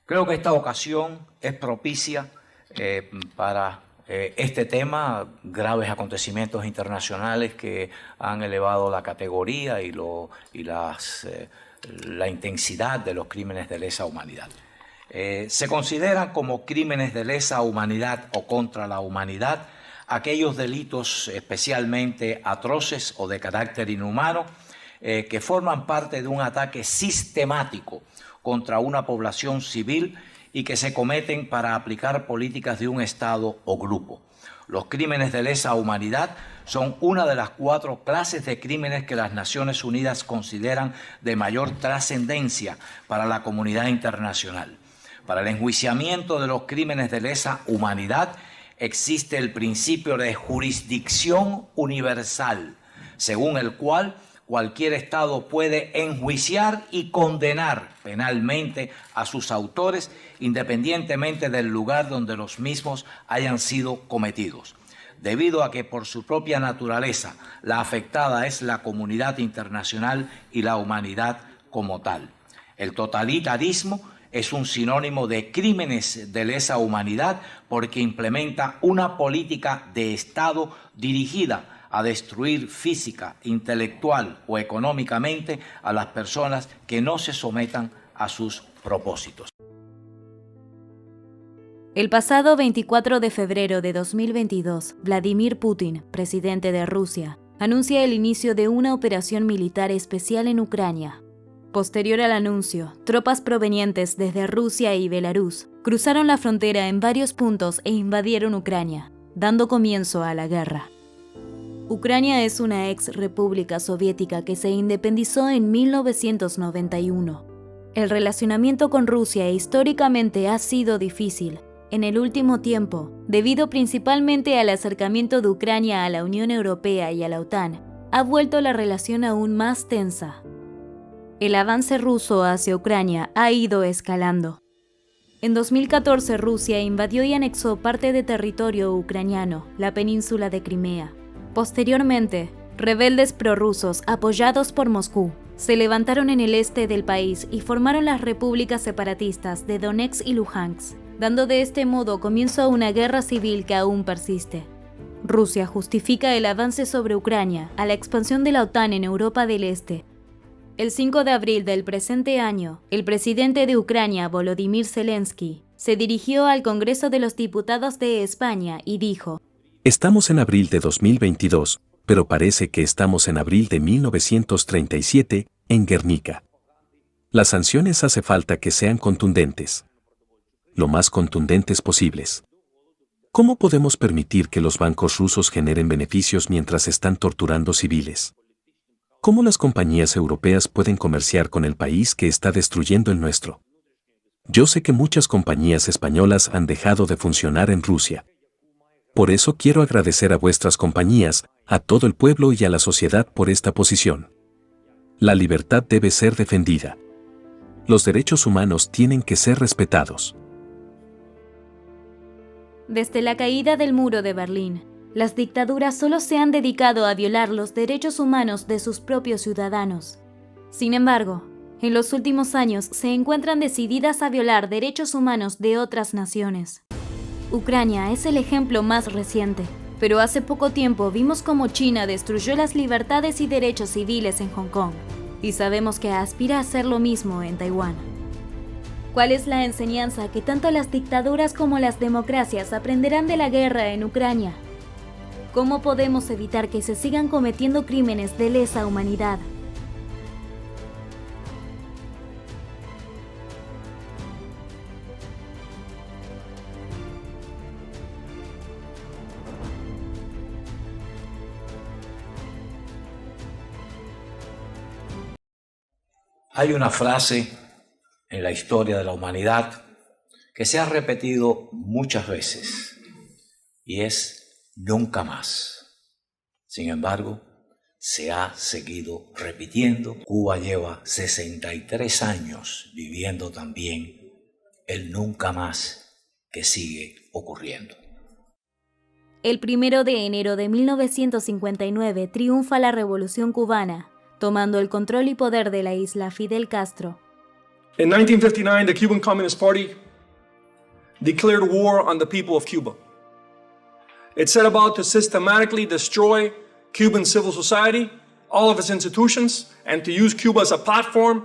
Creo que esta ocasión es propicia para este tema, graves acontecimientos internacionales que han elevado la categoría y la intensidad de los crímenes de lesa humanidad. Se consideran como crímenes de lesa humanidad o contra la humanidad aquellos delitos especialmente atroces o de carácter inhumano que forman parte de un ataque sistemático contra una población civil y que se cometen para aplicar políticas de un Estado o grupo. Los crímenes de lesa humanidad son una de las 4 clases de crímenes que las Naciones Unidas consideran de mayor trascendencia para la comunidad internacional. Para el enjuiciamiento de los crímenes de lesa humanidad existe el principio de jurisdicción universal, según el cual cualquier Estado puede enjuiciar y condenar penalmente a sus autores independientemente del lugar donde los mismos hayan sido cometidos. Debido a que por su propia naturaleza la afectada es la comunidad internacional y la humanidad como tal. El totalitarismo es un sinónimo de crímenes de lesa humanidad porque implementa una política de Estado dirigida a destruir física, intelectual o económicamente a las personas que no se sometan a sus propósitos. El pasado 24 de febrero de 2022, Vladimir Putin, presidente de Rusia, anuncia el inicio de una operación militar especial en Ucrania. Posterior al anuncio, tropas provenientes desde Rusia y Belarus cruzaron la frontera en varios puntos e invadieron Ucrania, dando comienzo a la guerra. Ucrania es una ex república soviética que se independizó en 1991. El relacionamiento con Rusia históricamente ha sido difícil en el último tiempo, debido principalmente al acercamiento de Ucrania a la Unión Europea y a la OTAN, ha vuelto la relación aún más tensa. El avance ruso hacia Ucrania ha ido escalando. En 2014, Rusia invadió y anexó parte de territorio ucraniano, la península de Crimea. Posteriormente, rebeldes prorrusos apoyados por Moscú se levantaron en el este del país y formaron las repúblicas separatistas de Donetsk y Luhansk, dando de este modo comienzo a una guerra civil que aún persiste. Rusia justifica el avance sobre Ucrania a la expansión de la OTAN en Europa del Este. El 5 de abril del presente año, el presidente de Ucrania, Volodymyr Zelensky, se dirigió al Congreso de los Diputados de España y dijo: Estamos en abril de 2022, pero parece que estamos en abril de 1937, en Guernica. Las sanciones hace falta que sean contundentes. Lo más contundentes posibles. ¿Cómo podemos permitir que los bancos rusos generen beneficios mientras están torturando civiles? ¿Cómo las compañías europeas pueden comerciar con el país que está destruyendo el nuestro? Yo sé que muchas compañías españolas han dejado de funcionar en Rusia. Por eso quiero agradecer a vuestras compañías, a todo el pueblo y a la sociedad por esta posición. La libertad debe ser defendida. Los derechos humanos tienen que ser respetados. Desde la caída del muro de Berlín, las dictaduras solo se han dedicado a violar los derechos humanos de sus propios ciudadanos. Sin embargo, en los últimos años se encuentran decididas a violar derechos humanos de otras naciones. Ucrania es el ejemplo más reciente, pero hace poco tiempo vimos cómo China destruyó las libertades y derechos civiles en Hong Kong, y sabemos que aspira a hacer lo mismo en Taiwán. ¿Cuál es la enseñanza que tanto las dictaduras como las democracias aprenderán de la guerra en Ucrania? ¿Cómo podemos evitar que se sigan cometiendo crímenes de lesa humanidad? Hay una frase en la historia de la humanidad que se ha repetido muchas veces y es nunca más. Sin embargo, se ha seguido repitiendo. Cuba lleva 63 años viviendo también el nunca más que sigue ocurriendo. El 1 de enero de 1959 triunfa la Revolución Cubana, tomando el control y poder de la isla Fidel Castro. In 1959, the Cuban Communist Party declared war on the people of Cuba. It set about to systematically destroy Cuban civil society, all of its institutions, and to use Cuba as a platform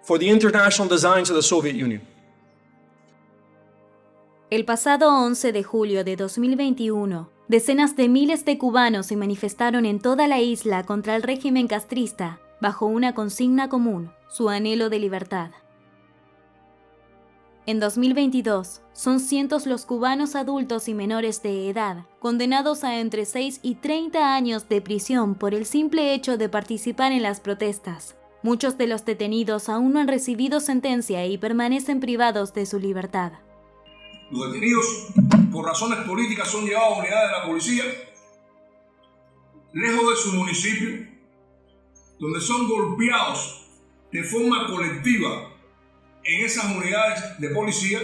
for the international designs of the Soviet Union. El pasado 11 de julio de 2021, decenas de miles de cubanos se manifestaron en toda la isla contra el régimen castrista, bajo una consigna común, su anhelo de libertad. En 2022, son cientos los cubanos adultos y menores de edad, condenados a entre 6 y 30 años de prisión por el simple hecho de participar en las protestas. Muchos de los detenidos aún no han recibido sentencia y permanecen privados de su libertad. Los detenidos por razones políticas son llevados a unidades de la policía, lejos de su municipio, donde son golpeados de forma colectiva en esas unidades de policía.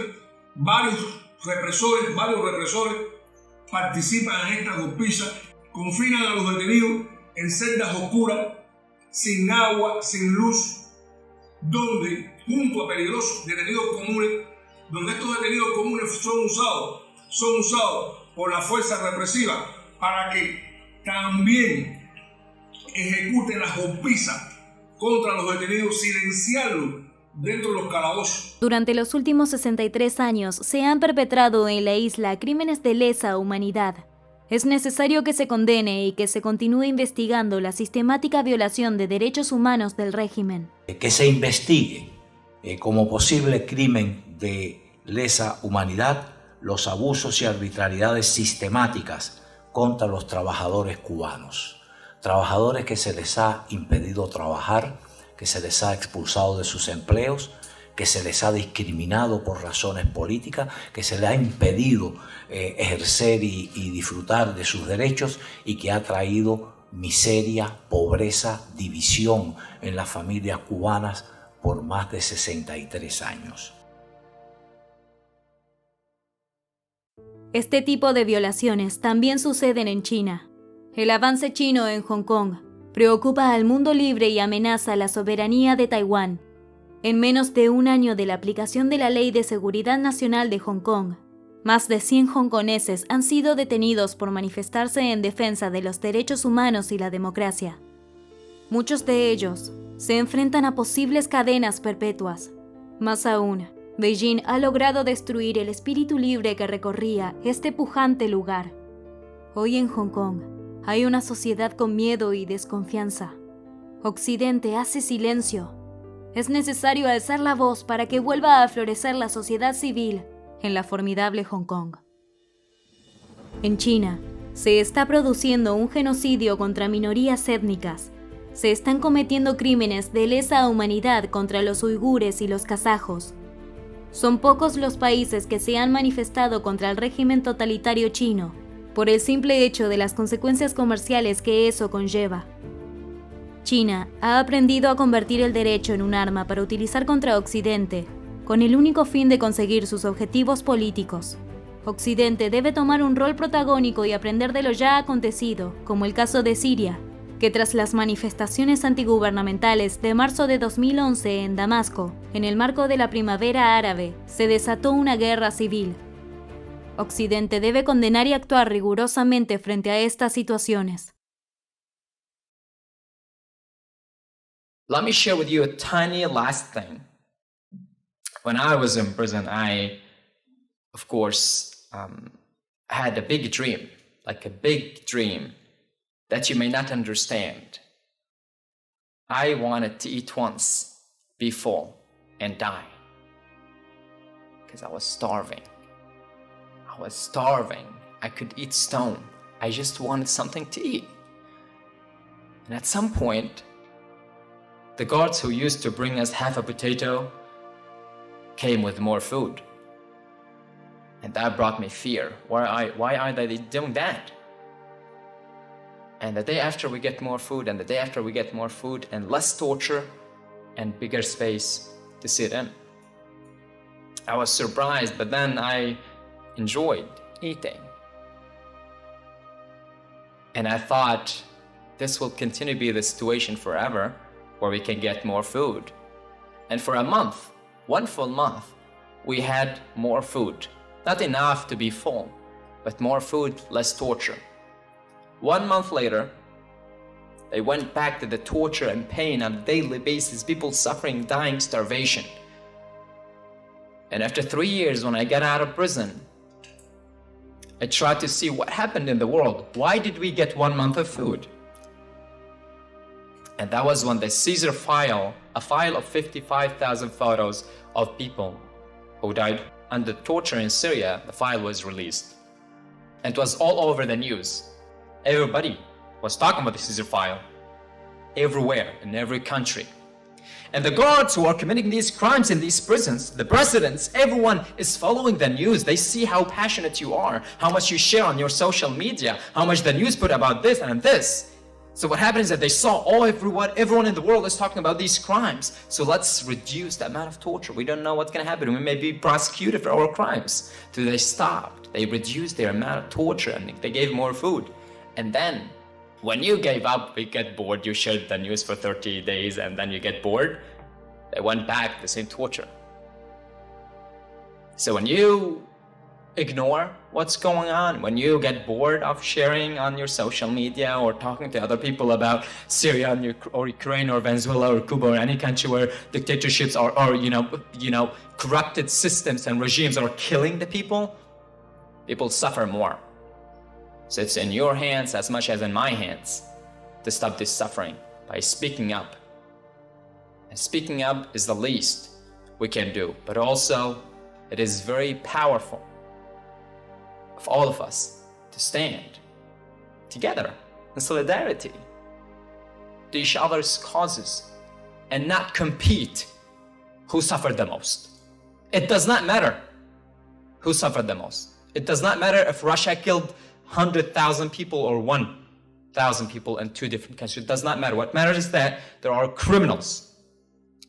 Varios represores participan en estas golpizas, confinan a los detenidos en celdas oscuras, sin agua, sin luz, donde junto a peligrosos detenidos comunes, donde estos detenidos comunes son usados por la fuerza represiva para que también ejecuten las golpizas contra los detenidos, silenciarlos dentro de los calabozos. Durante los últimos 63 años se han perpetrado en la isla crímenes de lesa humanidad. Es necesario que se condene y que se continúe investigando la sistemática violación de derechos humanos del régimen. Que se investigue como posible crimen de lesa humanidad los abusos y arbitrariedades sistemáticas contra los trabajadores cubanos. Trabajadores que se les ha impedido trabajar, que se les ha expulsado de sus empleos, que se les ha discriminado por razones políticas, que se les ha impedido ejercer y disfrutar de sus derechos y que ha traído miseria, pobreza, división en las familias cubanas por más de 63 años. Este tipo de violaciones también suceden en China. El avance chino en Hong Kong preocupa al mundo libre y amenaza la soberanía de Taiwán. En menos de un año de la aplicación de la Ley de Seguridad Nacional de Hong Kong, más de 100 hongkoneses han sido detenidos por manifestarse en defensa de los derechos humanos y la democracia. Muchos de ellos se enfrentan a posibles cadenas perpetuas. Más aún, Beijing ha logrado destruir el espíritu libre que recorría este pujante lugar. Hoy en Hong Kong hay una sociedad con miedo y desconfianza. Occidente hace silencio. Es necesario alzar la voz para que vuelva a florecer la sociedad civil en la formidable Hong Kong. En China, se está produciendo un genocidio contra minorías étnicas. Se están cometiendo crímenes de lesa humanidad contra los uigures y los kazajos. Son pocos los países que se han manifestado contra el régimen totalitario chino, por el simple hecho de las consecuencias comerciales que eso conlleva. China ha aprendido a convertir el derecho en un arma para utilizar contra Occidente, con el único fin de conseguir sus objetivos políticos. Occidente debe tomar un rol protagónico y aprender de lo ya acontecido, como el caso de Siria, que tras las manifestaciones antigubernamentales de marzo de 2011 en Damasco, en el marco de la primavera árabe, se desató una guerra civil. Occidente debe condenar y actuar rigurosamente frente a estas situaciones. Let me share with you a tiny last thing. When I was in prison, I, of course, had a big dream, like a big dream that you may not understand. I wanted to eat once, be full, and die. Because I was starving. I could eat stone. I just wanted something to eat. And at some point, the guards who used to bring us half a potato came with more food. And that brought me fear. Why are they doing that? And the day after we get more food, and the day after we get more food, and less torture, and bigger space to sit in. I was surprised, but then I enjoyed eating. And I thought, this will continue to be the situation forever, where we can get more food. And for a month, 1 full month, we had more food. Not enough to be full, but more food, less torture. 1 month later, they went back to the torture and pain on a daily basis, people suffering, dying, starvation. And after 3 years, when I got out of prison, I tried to see what happened in the world. Why did we get 1 month of food? And that was when the Caesar file, a file of 55,000 photos of people who died under torture in Syria, the file was released. And it was all over the news. Everybody was talking about the Caesar file, everywhere, in every country. And the guards who are committing these crimes in these prisons, the presidents, everyone is following the news. They see how passionate you are, how much you share on your social media, how much the news put about this and this. So what happened is that they saw everyone in the world is talking about these crimes. So let's reduce the amount of torture. We don't know what's going to happen. We may be prosecuted for our crimes. So they stopped. They reduced their amount of torture and they gave more food. And then when you gave up, we get bored. You shared the news for 30 days and then you get bored. They went back to the same torture. So when you ignore what's going on, when you get bored of sharing on your social media or talking to other people about Syria or Ukraine or Venezuela or Cuba or any country where dictatorships or corrupted systems and regimes are killing the people suffer more. So it's in your hands as much as in my hands to stop this suffering by speaking up. And speaking up is the least we can do, but also it is very powerful of all of us to stand together in solidarity to each other's causes and not compete who suffered the most. It does not matter who suffered the most. It does not matter if Russia killed 100,000 people or 1,000 people in 2 different countries. It does not matter. What matters is that there are criminals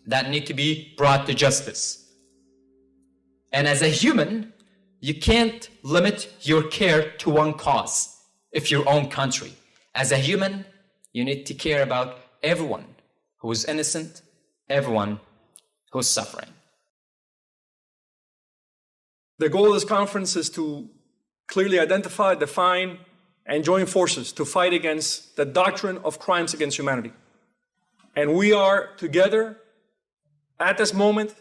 that need to be brought to justice. And as a human, you can't limit your care to one cause, if your own country. As a human, you need to care about everyone who is innocent, everyone who's suffering. The goal of this conference is to clearly identify, define, and join forces to fight against the doctrine of crimes against humanity. And we are together at this moment,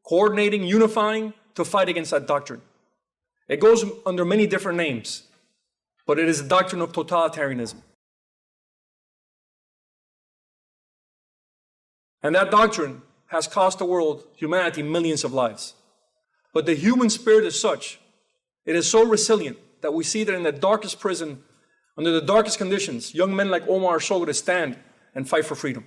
coordinating, unifying to fight against that doctrine. It goes under many different names, but it is the doctrine of totalitarianism. And that doctrine has cost the world, humanity, millions of lives. But the human spirit is such, it is so resilient that we see that in the darkest prison, under the darkest conditions, young men like Omar Shoghi stand and fight for freedom.